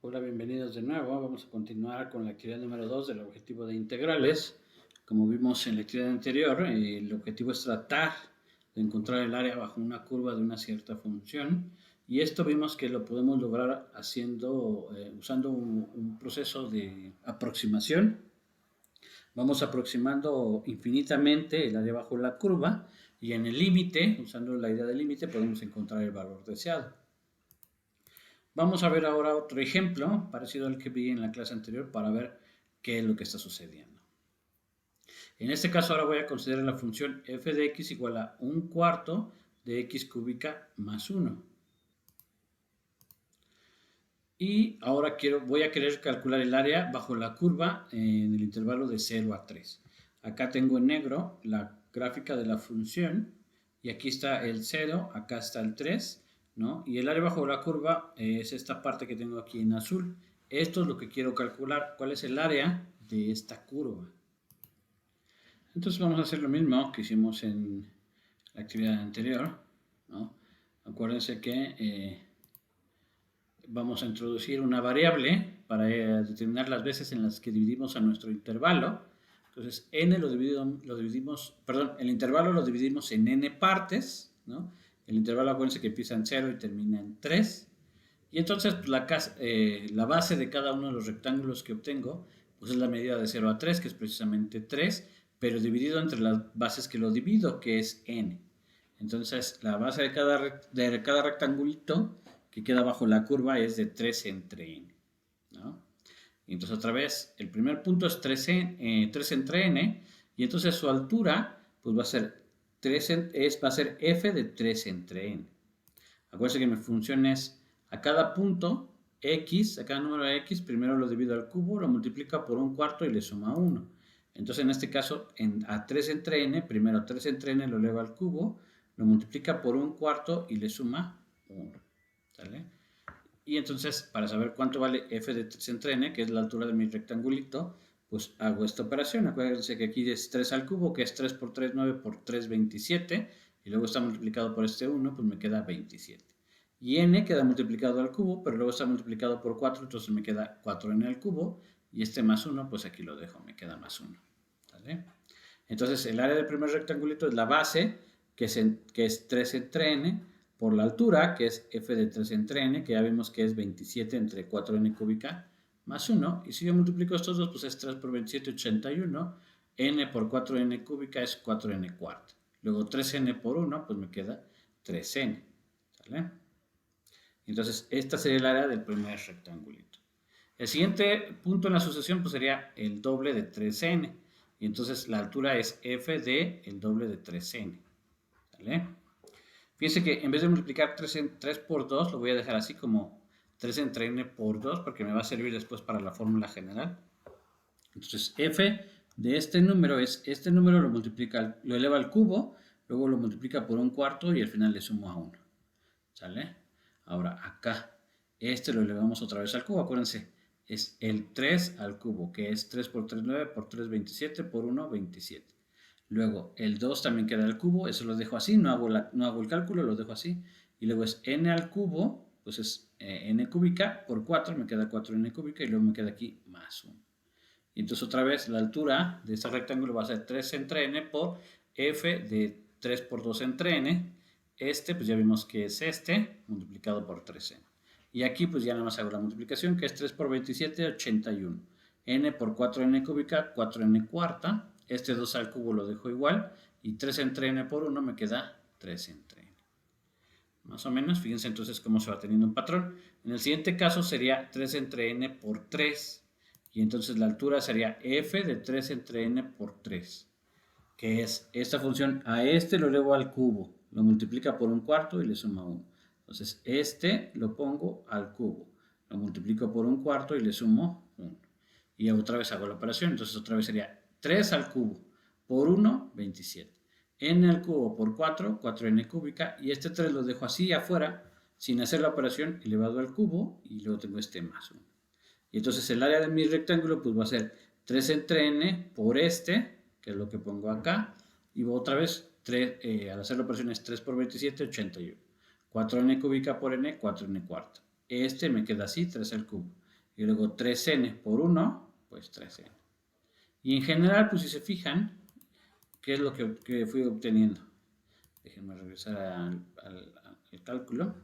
Hola, bienvenidos de nuevo. Vamos a continuar con la actividad número 2 del objetivo de integrales. Como vimos en la actividad anterior, el objetivo es tratar de encontrar el área bajo una curva de una cierta función. Y esto vimos que lo podemos lograr usando un proceso de aproximación. Vamos aproximando infinitamente el área bajo la curva y en el límite, usando la idea del límite, podemos encontrar el valor deseado. Vamos a ver ahora otro ejemplo, parecido al que vi en la clase anterior, para ver qué es lo que está sucediendo. En este caso ahora voy a considerar la función f de x igual a 1/4 de x cúbica más 1. Y ahora voy a querer calcular el área bajo la curva en el intervalo de 0 a 3. Acá tengo en negro la gráfica de la función y aquí está el 0, acá está el 3, ¿no? Y el área bajo la curva es esta parte que tengo aquí en azul. Esto es lo que quiero calcular. ¿Cuál es el área de esta curva? Entonces vamos a hacer lo mismo que hicimos en la actividad anterior, ¿no? Acuérdense que vamos a introducir una variable para determinar las veces en las que dividimos a nuestro intervalo. Entonces, el intervalo lo dividimos en n partes, ¿no? El intervalo, acuérdense que empieza en 0 y termina en 3. Y entonces pues, la base de cada uno de los rectángulos que obtengo, pues es la medida de 0 a 3, que es precisamente 3, pero dividido entre las bases que lo divido, que es n. Entonces, la base de cada rectangulito que queda bajo la curva es de 3 entre n, ¿no? Y entonces otra vez, el primer punto es 3 entre n, y entonces su altura pues va a ser f de 3 entre n. Acuérdense que mi función es a cada punto x, a cada número de x, primero lo divido al cubo, lo multiplica por 1/4 y le suma 1. Entonces en este caso, a 3 entre n, primero 3 entre n lo eleva al cubo, lo multiplica por 1/4 y le suma 1. ¿Sale? Y entonces, para saber cuánto vale f de 3 entre n, que es la altura de mi rectangulito, pues hago esta operación. Acuérdense que aquí es 3 al cubo, que es 3 por 3, 9 por 3, 27. Y luego está multiplicado por este 1, pues me queda 27. Y n queda multiplicado al cubo, pero luego está multiplicado por 4, entonces me queda 4n al cubo. Y este más 1, pues aquí lo dejo, me queda más 1. ¿Vale? Entonces, el área del primer rectangulito es la base, que es 3 entre n, por la altura, que es f de 3 entre n, que ya vimos que es 27 entre 4n cúbica más 1. Y si yo multiplico estos dos, pues es 3 por 27, 81. N por 4n cúbica es 4n cuarta. Luego 3n por 1, pues me queda 3n. ¿Sale? Entonces, esta sería el área del primer rectangulito. El siguiente punto en la sucesión pues sería el doble de 3n. Y entonces la altura es f de el doble de 3n. ¿Vale? Fíjense que en vez de multiplicar 3 por 2, lo voy a dejar así como 3 entre n por 2, porque me va a servir después para la fórmula general. Entonces f de este número lo eleva al cubo, luego lo multiplica por 1/4 y al final le sumo a 1. ¿Sale? Ahora acá, este lo elevamos otra vez al cubo, acuérdense, es el 3 al cubo, que es 3 por 3, 9, por 3, 27, por 1, 27. Luego el 2 también queda al cubo, eso lo dejo así, no hago el cálculo, lo dejo así. Y luego es n al cubo, pues es n cúbica por 4, me queda 4n cúbica y luego me queda aquí más 1. Y entonces otra vez la altura de este rectángulo va a ser 3 entre n por f de 3 por 2 entre n. Este pues ya vimos que es este multiplicado por 3n. Y aquí pues ya nada más hago la multiplicación, que es 3 por 27, 81. N por 4n cúbica, 4n cuarta. Este 2 al cubo lo dejo igual. Y 3 entre n por 1 me queda 3 entre n. Más o menos, fíjense entonces cómo se va teniendo un patrón. En el siguiente caso sería 3 entre n por 3. Y entonces la altura sería f de 3 entre n por 3. Que es esta función, a este lo elevo al cubo. Lo multiplica por 1/4 y le suma 1. Entonces este lo pongo al cubo. Lo multiplico por 1/4 y le sumo 1. Y otra vez hago la operación. Entonces otra vez sería 3 al cubo por 1, 27. N al cubo por 4, 4n cúbica. Y este 3 lo dejo así afuera, sin hacer la operación, elevado al cubo. Y luego tengo este más 1. Y entonces el área de mi rectángulo pues va a ser 3 entre n por este, que es lo que pongo acá. Y otra vez, al hacer la operación es 3 por 27, 81. 4n cúbica por n, 4n cuarta. Este me queda así, 3 al cubo. y luego 3n por 1, pues 3n. Y en general, pues si se fijan, ¿qué es lo que fui obteniendo? Déjenme regresar al cálculo.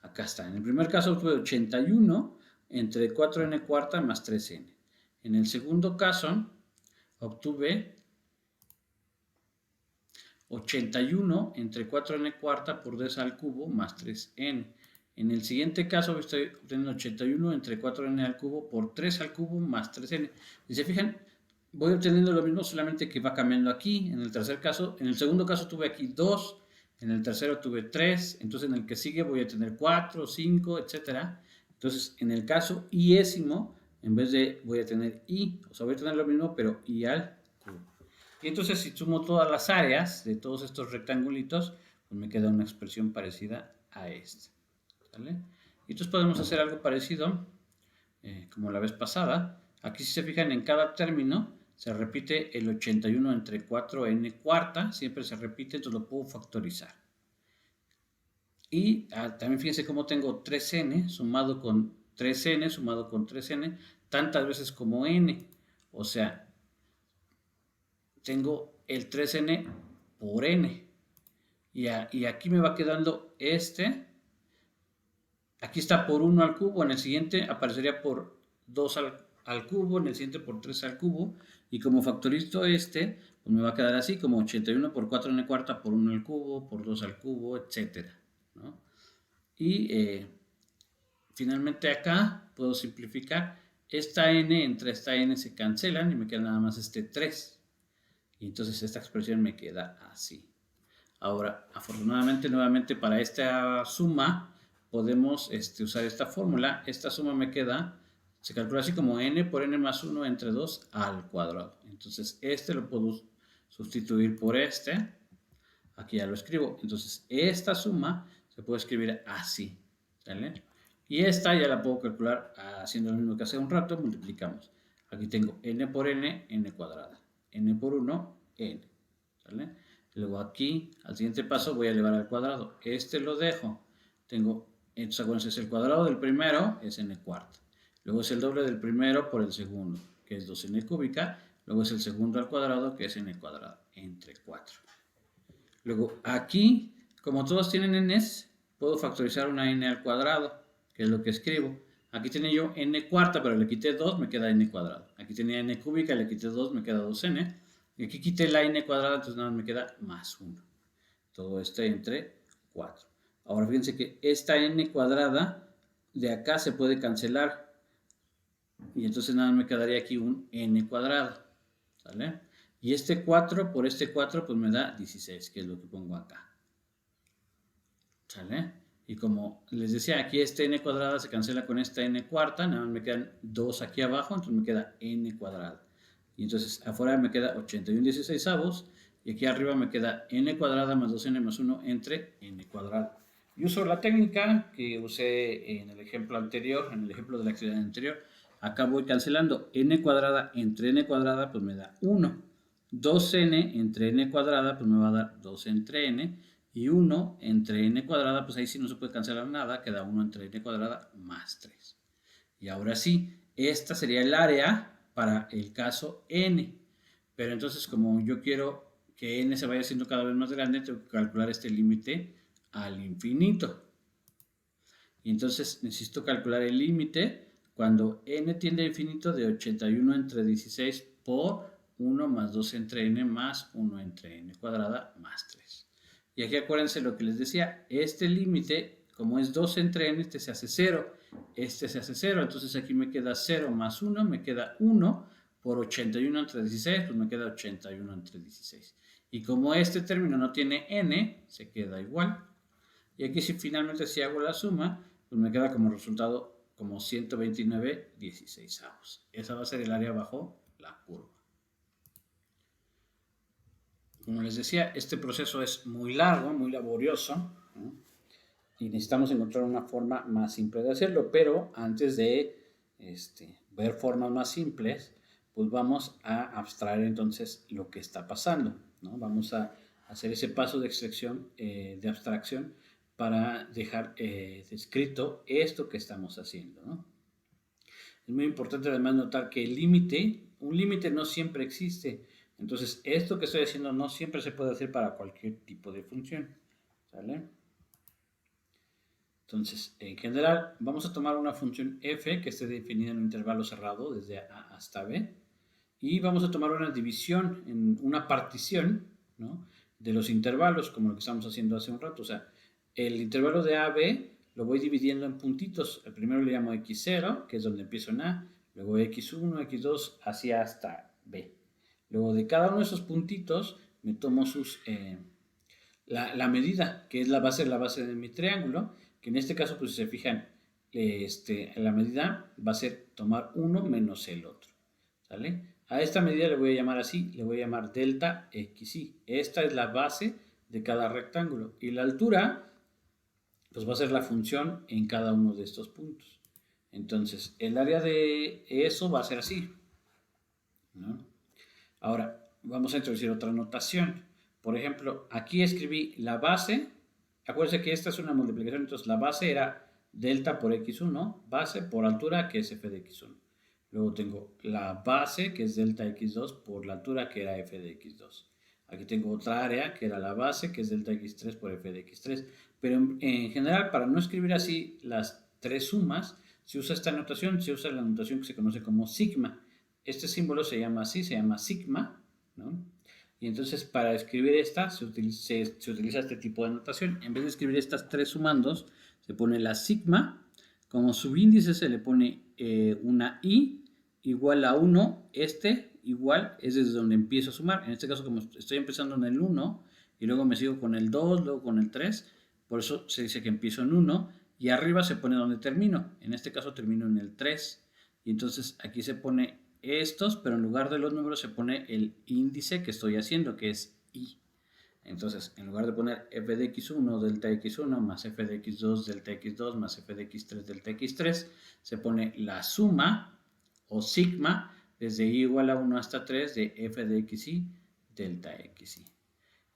Acá está. En el primer caso obtuve 81 entre 4n cuarta más 3n. En el segundo caso obtuve 81 entre 4n cuarta por 2 al cubo más 3n. En el siguiente caso estoy obteniendo 81 entre 4n al cubo por 3 al cubo más 3n. Si se fijan, voy obteniendo lo mismo, solamente que va cambiando aquí. En el tercer caso, en el segundo caso tuve aquí 2, en el tercero tuve 3, entonces en el que sigue voy a tener 4, 5, etcétera. Entonces, en el caso iésimo, en vez de voy a tener i, o sea, voy a tener lo mismo, pero i al cubo. Y entonces, si sumo todas las áreas de todos estos rectangulitos, pues me queda una expresión parecida a esta. ¿Sale? Y entonces podemos hacer algo parecido, como la vez pasada. Aquí, si se fijan, en cada término se repite el 81 entre 4n cuarta, siempre se repite, entonces lo puedo factorizar. Y también fíjense cómo tengo 3n sumado con 3n, sumado con 3n, tantas veces como n. O sea, tengo el 3n por n. Y aquí me va quedando este. Aquí está por 1 al cubo, en el siguiente aparecería por 2 al cubo, en el siguiente por 3 al cubo. Y como factorizo este, pues me va a quedar así, como 81 por 4n cuarta por 1 al cubo, por 2 al cubo, etc. ¿no? Y finalmente acá puedo simplificar. Esta n entre esta n se cancelan y me queda nada más este 3. Y entonces esta expresión me queda así. Ahora, afortunadamente, nuevamente para esta suma podemos usar esta fórmula. Esta suma me queda, se calcula así como n por n más 1 entre 2 al cuadrado. Entonces, este lo puedo sustituir por este. Aquí ya lo escribo. Entonces, esta suma se puede escribir así. ¿Sale? Y esta ya la puedo calcular haciendo lo mismo que hace un rato, multiplicamos. Aquí tengo n por n, n cuadrada. N por 1, n. ¿Sale? Luego aquí, al siguiente paso, voy a elevar al cuadrado. Este lo dejo. Tengo, entonces acuérdense, es el cuadrado del primero, es n cuarta. Luego es el doble del primero por el segundo, que es 2n cúbica. Luego es el segundo al cuadrado, que es n cuadrado, entre 4. Luego aquí, como todos tienen n's, puedo factorizar una n al cuadrado, que es lo que escribo. Aquí tenía yo n cuarta, pero le quité 2, me queda n cuadrado. Aquí tenía n cúbica, le quité 2, me queda 2n. Y aquí quité la n cuadrada, entonces nada más me queda más 1. Todo esto entre 4. Ahora fíjense que esta n cuadrada de acá se puede cancelar. Y entonces nada más me quedaría aquí un n cuadrado. ¿Sale? Y este 4 por este 4 pues me da 16, que es lo que pongo acá. ¿Sale? Y como les decía, aquí este n cuadrada se cancela con esta n cuarta, nada más me quedan 2 aquí abajo, entonces me queda n cuadrada. Y entonces afuera me queda 81 16avos y aquí arriba me queda n cuadrada más 2n más 1 entre n cuadrada. Y uso la técnica que usé en el ejemplo anterior, en el ejemplo de la actividad anterior. Acá voy cancelando n cuadrada entre n cuadrada, pues me da 1. 2n entre n cuadrada, pues me va a dar 2 entre n. Y 1 entre n cuadrada, pues ahí sí no se puede cancelar nada, queda 1 entre n cuadrada más 3. Y ahora sí, esta sería el área para el caso n. Pero entonces, como yo quiero que n se vaya haciendo cada vez más grande, tengo que calcular este límite al infinito. Y entonces necesito calcular el límite cuando n tiende a infinito de 81 entre 16 por 1 más 2 entre n más 1 entre n cuadrada más 3. Y aquí acuérdense lo que les decía, este límite, como es 2 entre n, este se hace 0, este se hace 0, entonces aquí me queda 0 más 1, me queda 1 por 81 entre 16, pues me queda 81 entre 16. Y como este término no tiene n, se queda igual. Y aquí finalmente si hago la suma, pues me queda como resultado como 129 16avos. Esa va a ser el área bajo la curva. Como les decía, este proceso es muy largo, muy laborioso, ¿no? Y necesitamos encontrar una forma más simple de hacerlo, pero antes de ver formas más simples, pues vamos a abstraer entonces lo que está pasando, ¿no? Vamos a hacer ese paso de extracción, de abstracción, para dejar descrito esto que estamos haciendo, ¿no? Es muy importante además notar que un límite no siempre existe. Entonces, esto que estoy haciendo no siempre se puede hacer para cualquier tipo de función. ¿Sale? Entonces, en general, vamos a tomar una función f que esté definida en un intervalo cerrado desde a hasta b. Y vamos a tomar una división, en una partición, ¿no?, de los intervalos, como lo que estamos haciendo hace un rato. O sea, el intervalo de a a b lo voy dividiendo en puntitos. El primero le llamo x0, que es donde empiezo en a, luego x1, x2, así hasta b. Luego de cada uno de esos puntitos me tomo la medida, que es la base de mi triángulo, que en este caso, pues si se fijan, la medida va a ser tomar uno menos el otro. ¿Sale? A esta medida le voy a llamar así, le voy a llamar delta xy. Esta es la base de cada rectángulo. Y la altura, pues va a ser la función en cada uno de estos puntos. Entonces, el área de eso va a ser así, ¿no? Ahora, vamos a introducir otra notación. Por ejemplo, aquí escribí la base. Acuérdense que esta es una multiplicación, entonces la base era delta por x1, base por altura, que es f de x1. Luego tengo la base, que es delta x2, por la altura, que era f de x2. Aquí tengo otra área, que era la base, que es delta x3 por f de x3. Pero en general, para no escribir así las tres sumas, se usa esta notación, se usa la notación que se conoce como sigma. Este símbolo se llama así, se llama sigma, ¿no? Y entonces para escribir esta se utiliza este tipo de notación. En vez de escribir estas tres sumandos, se pone la sigma. Como subíndice se le pone una i igual a 1. Igual es desde donde empiezo a sumar. En este caso, como estoy empezando en el 1 y luego me sigo con el 2, luego con el 3, por eso se dice que empiezo en 1 y arriba se pone donde termino. En este caso termino en el 3 y entonces aquí se pone estos, pero en lugar de los números se pone el índice que estoy haciendo, que es i. Entonces, en lugar de poner f de x1 delta x1 más f de x2 delta x2 más f de x3 delta x3, se pone la suma o sigma desde i igual a 1 hasta 3 de f de xy delta xy.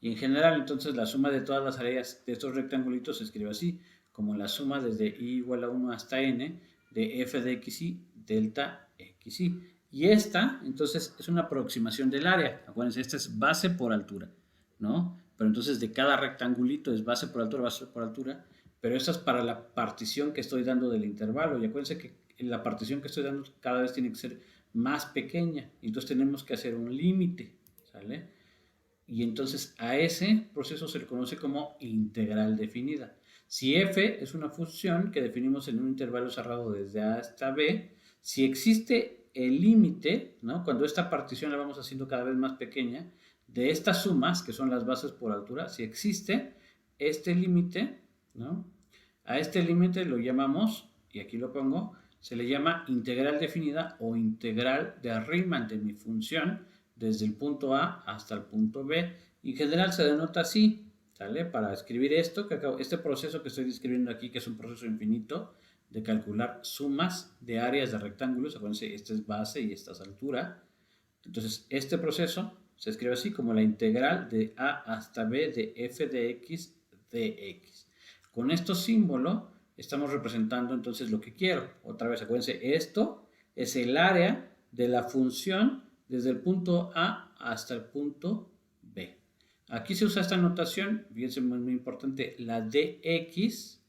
Y en general, entonces, la suma de todas las áreas de estos rectangulitos se escribe así, como la suma desde i igual a 1 hasta n de f de xy delta xy. Y esta, entonces, es una aproximación del área. Acuérdense, esta es base por altura, ¿no? Pero entonces de cada rectangulito es base por altura, pero esta es para la partición que estoy dando del intervalo. Y acuérdense que la partición que estoy dando cada vez tiene que ser más pequeña. Entonces tenemos que hacer un límite, ¿sale? Y entonces a ese proceso se le conoce como integral definida. Si f es una función que definimos en un intervalo cerrado desde a hasta b, si existe el límite, ¿no?, cuando esta partición la vamos haciendo cada vez más pequeña, de estas sumas, que son las bases por altura, si existe este límite, ¿no?, a este límite lo llamamos, y aquí lo pongo, se le llama integral definida o integral de Riemann de mi función, desde el punto A hasta el punto B. En general se denota así, ¿sale? Para escribir este proceso que estoy describiendo aquí, que es un proceso infinito de calcular sumas de áreas de rectángulos. Acuérdense, esta es base y esta es altura. Entonces, este proceso se escribe así como la integral de A hasta B de f de x dx. Con estos símbolos estamos representando entonces lo que quiero. Otra vez, acuérdense, esto es el área de la función desde el punto A hasta el punto B. Aquí se usa esta notación, fíjense, muy importante, la dx.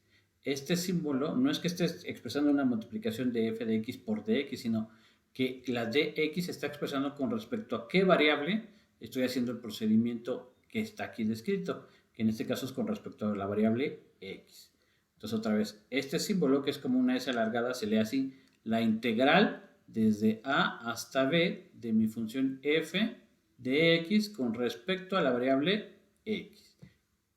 Este símbolo no es que esté expresando una multiplicación de f de x por dx, sino que la dx está expresando con respecto a qué variable estoy haciendo el procedimiento que está aquí descrito, que en este caso es con respecto a la variable x. Entonces otra vez, este símbolo que es como una S alargada se lee así, la integral desde a hasta b de mi función f de x con respecto a la variable x,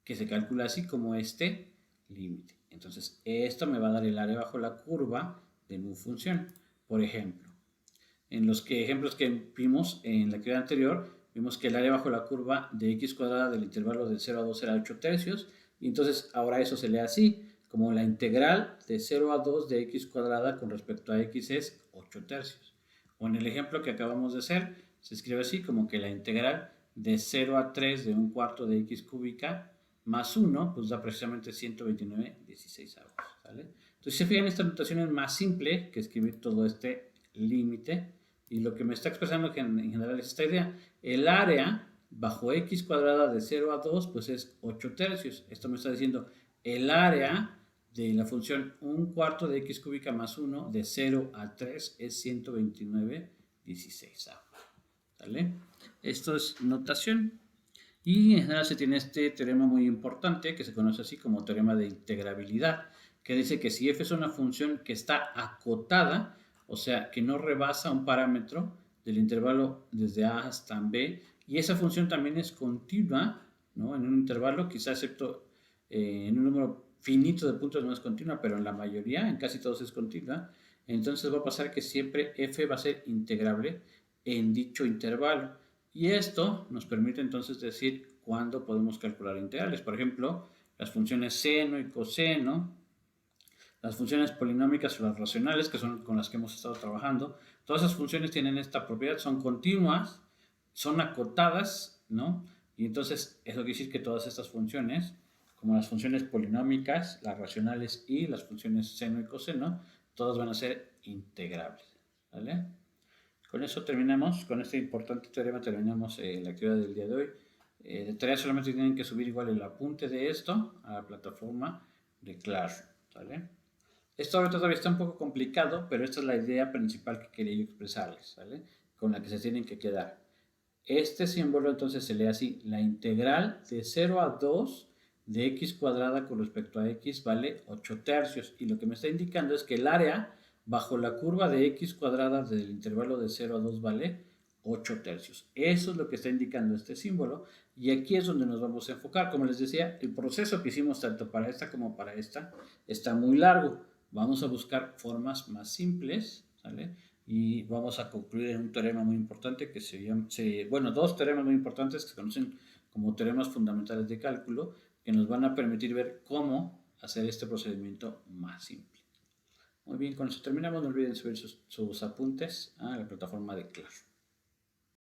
que se calcula así como este límite. Entonces esto me va a dar el área bajo la curva de mi función. Por ejemplo, en los ejemplos que vimos en la actividad anterior, vimos que el área bajo la curva de x cuadrada del intervalo de 0 a 2 era 8 tercios, y entonces ahora eso se lee así, como la integral de 0 a 2 de x cuadrada con respecto a x es 8 tercios. O en el ejemplo que acabamos de hacer, se escribe así como que la integral de 0 a 3 de un cuarto de x cúbica más 1, pues da precisamente 129/16. ¿Vale? Entonces, si se fijan, esta notación es más simple que escribir todo este límite. Y lo que me está expresando en general es esta idea. El área bajo x cuadrada de 0 a 2 pues es 8 tercios. Esto me está diciendo el área de la función 1/4 de x cúbica más 1 de 0 a 3 es 129/16. ¿Vale? Esto es notación. Y en general se tiene este teorema muy importante que se conoce así como teorema de integrabilidad, que dice que si f es una función que está acotada, o sea, que no rebasa un parámetro del intervalo desde a hasta b, y esa función también es continua, ¿no? En un intervalo, quizás excepto en un número finito de puntos no es continua, pero en la mayoría, en casi todos es continua, entonces va a pasar que siempre f va a ser integrable en dicho intervalo. Y esto nos permite entonces decir cuándo podemos calcular integrales. Por ejemplo, las funciones seno y coseno, las funciones polinómicas o las racionales, que son con las que hemos estado trabajando, todas esas funciones tienen esta propiedad, son continuas, son acotadas, ¿no? Y entonces eso quiere decir que todas estas funciones, como las funciones polinómicas, las racionales y las funciones seno y coseno, todas van a ser integrables, ¿vale? Con eso terminamos, con este importante teorema terminamos la actividad del día de hoy. De tarea solamente tienen que subir igual el apunte de esto a la plataforma de Classroom, ¿vale? Esto ahorita todavía está un poco complicado, pero esta es la idea principal que quería yo expresarles, ¿vale? Con la que se tienen que quedar. Este símbolo entonces se lee así, la integral de 0 a 2 de x cuadrada con respecto a x vale 8 tercios. Y lo que me está indicando es que el área bajo la curva de x cuadrada del intervalo de 0 a 2 vale 8 tercios. Eso es lo que está indicando este símbolo. Y aquí es donde nos vamos a enfocar. Como les decía, el proceso que hicimos tanto para esta como para esta está muy largo. Vamos a buscar formas más simples, ¿vale? Y vamos a concluir en un teorema muy importante que se llama, bueno, dos teoremas muy importantes que se conocen como teoremas fundamentales de cálculo, que nos van a permitir ver cómo hacer este procedimiento más simple. Muy bien, con eso terminamos. No olviden subir sus apuntes a la plataforma de Classroom.